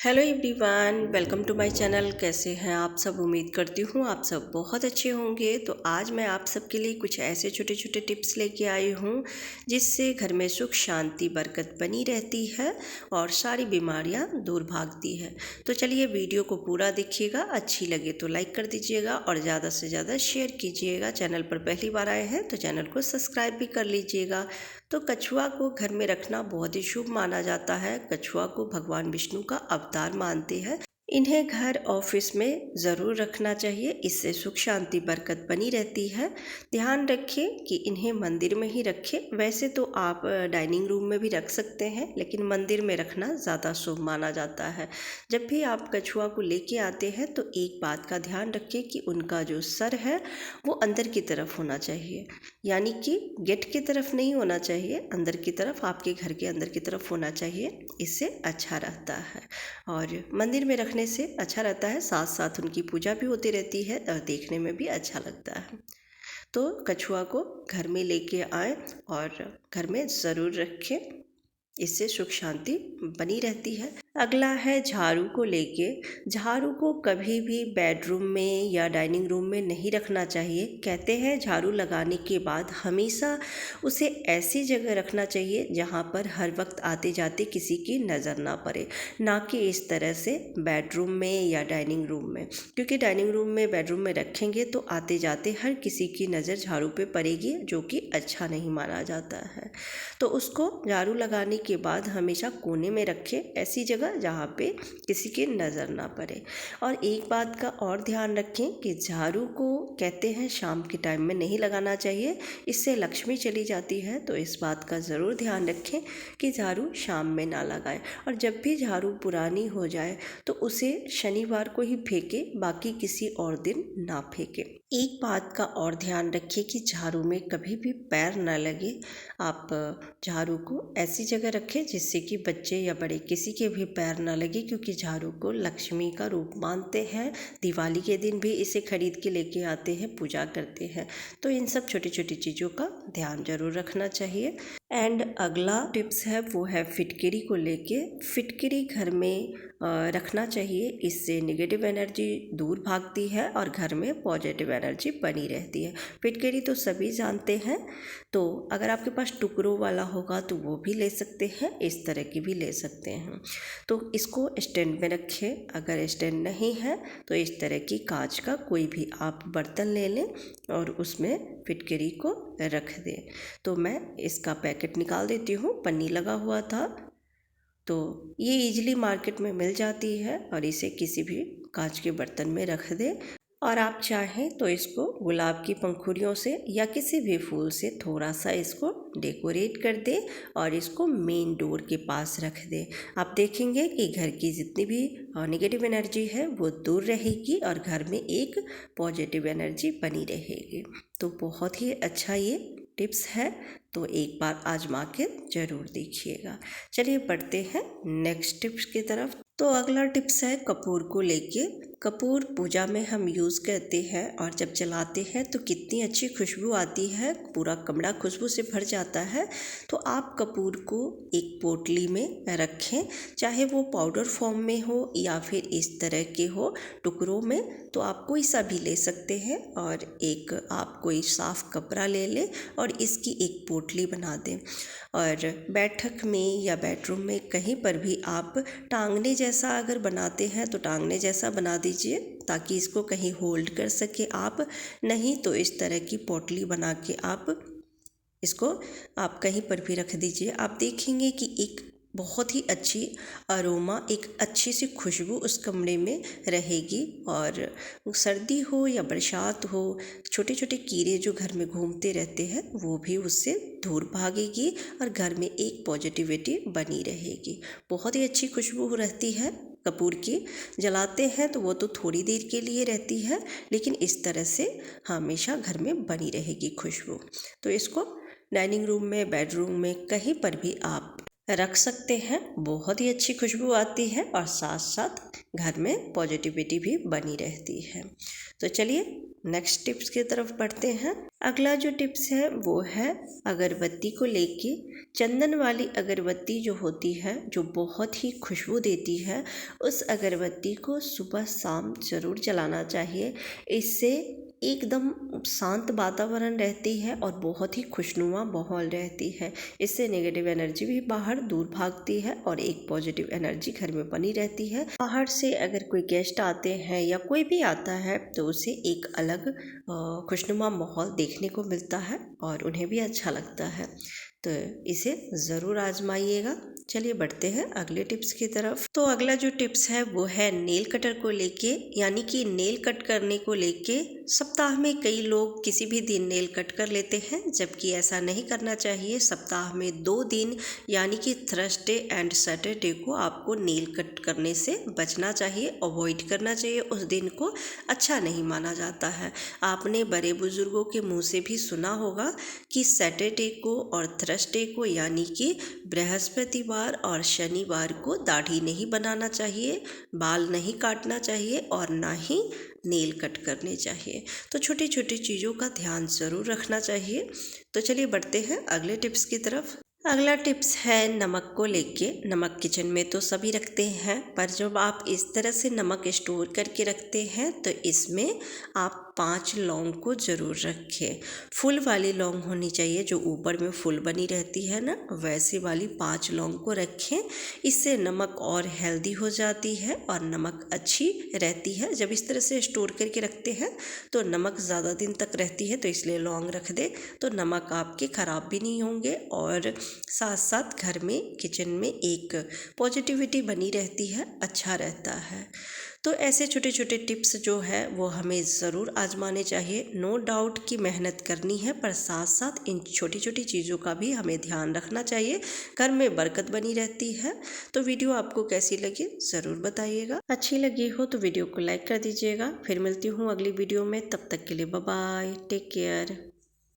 Hello everyone, welcome to my channel. कैसे हैं आप सब? उम्मीद करती हूँ आप सब बहुत अच्छे होंगे। तो आज मैं आप सबके लिए कुछ ऐसे छोटे छोटे टिप्स लेके आई हूँ जिससे घर में सुख शांति बरकत बनी रहती है और सारी बीमारियाँ दूर भागती है। तो चलिए वीडियो को पूरा देखिएगा, अच्छी लगे तो लाइक कर दीजिएगा और ज़्यादा से ज़्यादा शेयर कीजिएगा। चैनल पर पहली बार आए हैं तो चैनल को सब्सक्राइब भी कर लीजिएगा। तो कछुआ को घर में रखना बहुत ही शुभ माना जाता है। कछुआ को भगवान विष्णु का अवतार मानते हैं। इन्हें घर ऑफिस में ज़रूर रखना चाहिए, इससे सुख शांति बरकत बनी रहती है। ध्यान रखें कि इन्हें मंदिर में ही रखें। वैसे तो आप डाइनिंग रूम में भी रख सकते हैं, लेकिन मंदिर में रखना ज़्यादा शुभ माना जाता है। जब भी आप कछुआ को लेके आते हैं तो एक बात का ध्यान रखें कि उनका जो सर है वो अंदर की तरफ होना चाहिए, यानी कि गेट की तरफ नहीं होना चाहिए, अंदर की तरफ, आपके घर के अंदर की तरफ होना चाहिए। इससे अच्छा रहता है और मंदिर में रखने से अच्छा रहता है। साथ साथ उनकी पूजा भी होती रहती है और देखने में भी अच्छा लगता है। तो कछुआ को घर में लेके आएं और घर में ज़रूर रखें, इससे सुख शांति बनी रहती है। अगला है झाड़ू को लेके। झाड़ू को कभी भी बेडरूम में या डाइनिंग रूम में नहीं रखना चाहिए। कहते हैं झाड़ू लगाने के बाद हमेशा उसे ऐसी जगह रखना चाहिए जहाँ पर हर वक्त आते जाते किसी की नज़र ना पड़े, ना कि इस तरह से बेडरूम में या डाइनिंग रूम में, क्योंकि डाइनिंग रूम में बेडरूम में रखेंगे तो आते जाते हर किसी की नज़र झाड़ू पे पड़ेगी, जो कि अच्छा नहीं माना जाता है। तो उसको झाड़ू लगाने के बाद हमेशा कोने में रखें, ऐसी जगह जहाँ पे किसी की नज़र ना पड़े। और एक बात का और ध्यान रखें कि झाड़ू को कहते हैं शाम के टाइम में नहीं लगाना चाहिए, इससे लक्ष्मी चली जाती है। तो इस बात का ज़रूर ध्यान रखें कि झाड़ू शाम में ना लगाएं। और जब भी झाड़ू पुरानी हो जाए तो उसे शनिवार को ही फेंकें, बाकी किसी और दिन ना फेंकें। एक बात का और ध्यान रखिए कि झाड़ू में कभी भी पैर ना लगे। आप झाड़ू को ऐसी जगह रखें जिससे कि बच्चे या बड़े किसी के भी पैर ना लगे, क्योंकि झाड़ू को लक्ष्मी का रूप मानते हैं। दिवाली के दिन भी इसे खरीद के लेके आते हैं, पूजा करते हैं। तो इन सब छोटी छोटी चीज़ों का ध्यान जरूर रखना चाहिए। एंड अगला टिप्स है वो है फिटकरी को लेके। फिटकरी घर में रखना चाहिए, इससे नेगेटिव एनर्जी दूर भागती है और घर में पॉजिटिव एनर्जी बनी रहती है। फिटकरी तो सभी जानते हैं, तो अगर आपके पास टुकड़ों वाला होगा तो वो भी ले सकते हैं, इस तरह की भी ले सकते हैं। तो इसको स्टैंड में रखें। अगर स्टैंड नहीं है तो इस तरह की कांच का कोई भी आप बर्तन ले लें और उसमें फिटकरी को रख दें। तो मैं इसका पैकेट निकाल देती हूँ, पन्नी लगा हुआ था, तो ये इजीली मार्केट में मिल जाती है और इसे किसी भी कांच के बर्तन में रख दें। और आप चाहें तो इसको गुलाब की पंखुड़ियों से या किसी भी फूल से थोड़ा सा इसको डेकोरेट कर दें और इसको मेन डोर के पास रख दें। आप देखेंगे कि घर की जितनी भी नेगेटिव एनर्जी है वो दूर रहेगी और घर में एक पॉजिटिव एनर्जी बनी रहेगी। तो बहुत ही अच्छा ये टिप्स है, तो एक बार आजमा के ज़रूर देखिएगा। चलिए बढ़ते हैं नेक्स्ट टिप्स की तरफ। तो अगला टिप्स है कपूर को लेके। कपूर पूजा में हम यूज़ करते हैं और जब जलाते हैं तो कितनी अच्छी खुशबू आती है, पूरा कमरा खुशबू से भर जाता है। तो आप कपूर को एक पोटली में रखें, चाहे वो पाउडर फॉर्म में हो या फिर इस तरह के हो टुकड़ों में, तो आप कोई सा भी ले सकते हैं। और एक आप कोई साफ़ कपड़ा ले लें और इसकी एक पोटली बना दें और बैठक में या बेडरूम में कहीं पर भी आप टांगने जैसा अगर बनाते हैं तो टांगने जैसा बना दीजिए, ताकि इसको कहीं होल्ड कर सके आप। नहीं तो इस तरह की पोटली बना के आप इसको आप कहीं पर भी रख दीजिए। आप देखेंगे कि एक बहुत ही अच्छी अरोमा, एक अच्छी सी खुशबू उस कमरे में रहेगी। और सर्दी हो या बरसात हो, छोटे छोटे कीड़े जो घर में घूमते रहते हैं वो भी उससे दूर भागेगी और घर में एक पॉजिटिविटी बनी रहेगी। बहुत ही अच्छी खुशबू रहती है कपूर की। जलाते हैं तो वो तो थोड़ी देर के लिए रहती है, लेकिन इस तरह से हमेशा घर में बनी रहेगी खुशबू। तो इसको डाइनिंग रूम में, बेडरूम में, कहीं पर भी आप रख सकते हैं। बहुत ही अच्छी खुशबू आती है और साथ साथ घर में पॉजिटिविटी भी बनी रहती है। तो चलिए नेक्स्ट टिप्स की तरफ बढ़ते हैं। अगला जो टिप्स है वो है अगरबत्ती को लेके। चंदन वाली अगरबत्ती जो होती है, जो बहुत ही खुशबू देती है, उस अगरबत्ती को सुबह शाम ज़रूर जलाना चाहिए। इससे एकदम शांत वातावरण रहती है और बहुत ही खुशनुमा माहौल रहती है। इससे नेगेटिव एनर्जी भी बाहर दूर भागती है और एक पॉजिटिव एनर्जी घर में बनी रहती है। बाहर से अगर कोई गेस्ट आते हैं या कोई भी आता है तो उसे एक अलग खुशनुमा माहौल देखने को मिलता है और उन्हें भी अच्छा लगता है। तो इसे ज़रूर आजमाइएगा। चलिए बढ़ते हैं अगले टिप्स की तरफ। तो अगला जो टिप्स है वो है नेल कटर को लेके, यानी कि नेल कट करने को लेके। सप्ताह में कई लोग किसी भी दिन नेल कट कर लेते हैं, जबकि ऐसा नहीं करना चाहिए। सप्ताह में 2 दिन यानी कि थर्सडे एंड सैटरडे को आपको नेल कट करने से बचना चाहिए, अवॉइड करना चाहिए। उस दिन को अच्छा नहीं माना जाता है। आपने बड़े बुजुर्गों के मुँह से भी सुना होगा कि सैटरडे को और थर्सडे को यानी कि बृहस्पतिवार और शनिवार को दाढ़ी नहीं बनाना चाहिए, बाल नहीं काटना चाहिए और ना ही नेल कट करने चाहिए। तो छोटी छोटी चीज़ों का ध्यान ज़रूर रखना चाहिए। तो चलिए बढ़ते हैं अगले टिप्स की तरफ। अगला टिप्स है नमक को लेके। नमक किचन में तो सभी रखते हैं, पर जब आप इस तरह से नमक स्टोर करके रखते हैं तो इसमें आप 5 लौंग को ज़रूर रखें। फुल वाली लौंग होनी चाहिए, जो ऊपर में फुल बनी रहती है ना, वैसी वाली 5 लौंग को रखें। इससे नमक और हेल्दी हो जाती है और नमक अच्छी रहती है। जब इस तरह से स्टोर करके रखते हैं तो नमक ज़्यादा दिन तक रहती है, तो इसलिए लौंग रख दे तो नमक आपके ख़राब भी नहीं होंगे और साथ साथ घर में किचन में एक पॉजिटिविटी बनी रहती है, अच्छा रहता है। तो ऐसे छोटे छोटे टिप्स जो है वो हमें ज़रूर आजमाने चाहिए। नो डाउट कि मेहनत करनी है, पर साथ साथ इन छोटी छोटी चीज़ों का भी हमें ध्यान रखना चाहिए। घर में बरकत बनी रहती है। तो वीडियो आपको कैसी लगी ज़रूर बताइएगा। अच्छी लगी हो तो वीडियो को लाइक कर दीजिएगा। फिर मिलती हूँ अगली वीडियो में, तब तक के लिए बाय बाय, टेक केयर।